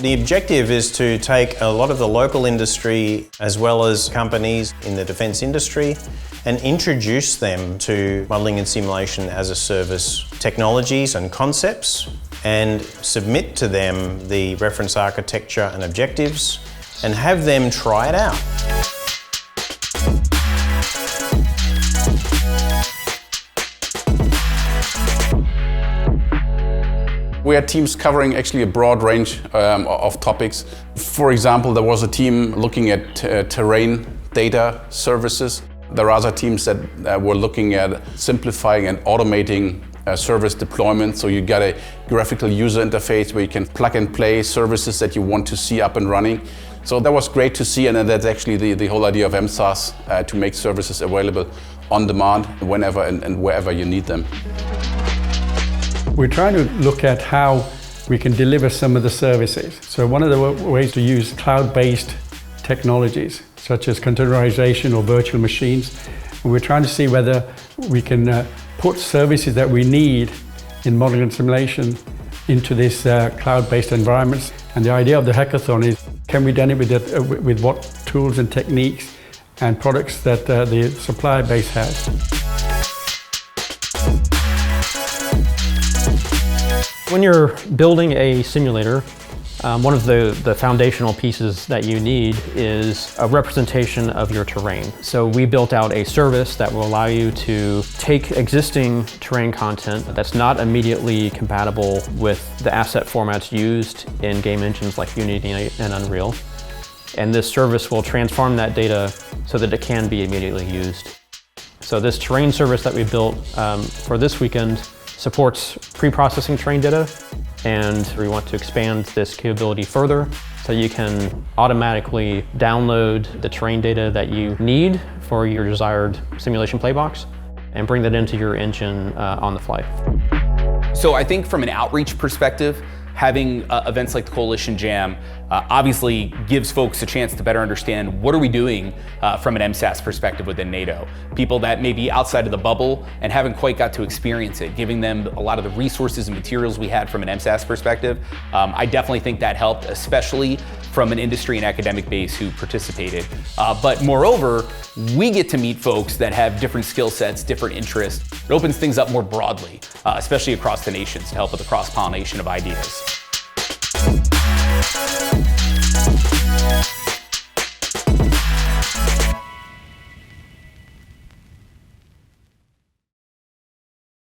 The objective is to take a lot of the local industry as well as companies in the defence industry and introduce them to modelling and simulation as a service technologies and concepts, and submit to them the reference architecture and objectives and have them try it out. We had teams covering actually a broad range of topics. For example, there was a team looking at terrain data services. There are other teams that were looking at simplifying and automating service deployment. So you get a graphical user interface where you can plug and play services that you want to see up and running. So that was great to see, and that's actually the whole idea of MSaaS, to make services available on demand whenever and wherever you need them. We're trying to look at how we can deliver some of the services. So one of the ways to use cloud-based technologies, such as containerization or virtual machines. And we're trying to see whether we can put services that we need in modeling and simulation into this cloud-based environments. And the idea of the hackathon is, can we do it with what tools and techniques and products that the supplier base has. When you're building a simulator, one of the foundational pieces that you need is a representation of your terrain. So we built out a service that will allow you to take existing terrain content that's not immediately compatible with the asset formats used in game engines like Unity and Unreal. And this service will transform that data so that it can be immediately used. So this terrain service that we built for this weekend supports pre-processing terrain data, and we want to expand this capability further so you can automatically download the terrain data that you need for your desired simulation playbox and bring that into your engine on the fly. So I think from an outreach perspective, having events like the Coalition Jam obviously gives folks a chance to better understand what are we doing from an MSaaS perspective within NATO. People that may be outside of the bubble and haven't quite got to experience it, giving them a lot of the resources and materials we had from an MSaaS perspective. I definitely think that helped, especially from an industry and academic base who participated. But moreover, we get to meet folks that have different skill sets, different interests. It opens things up more broadly, especially across the nations, to help with the cross-pollination of ideas.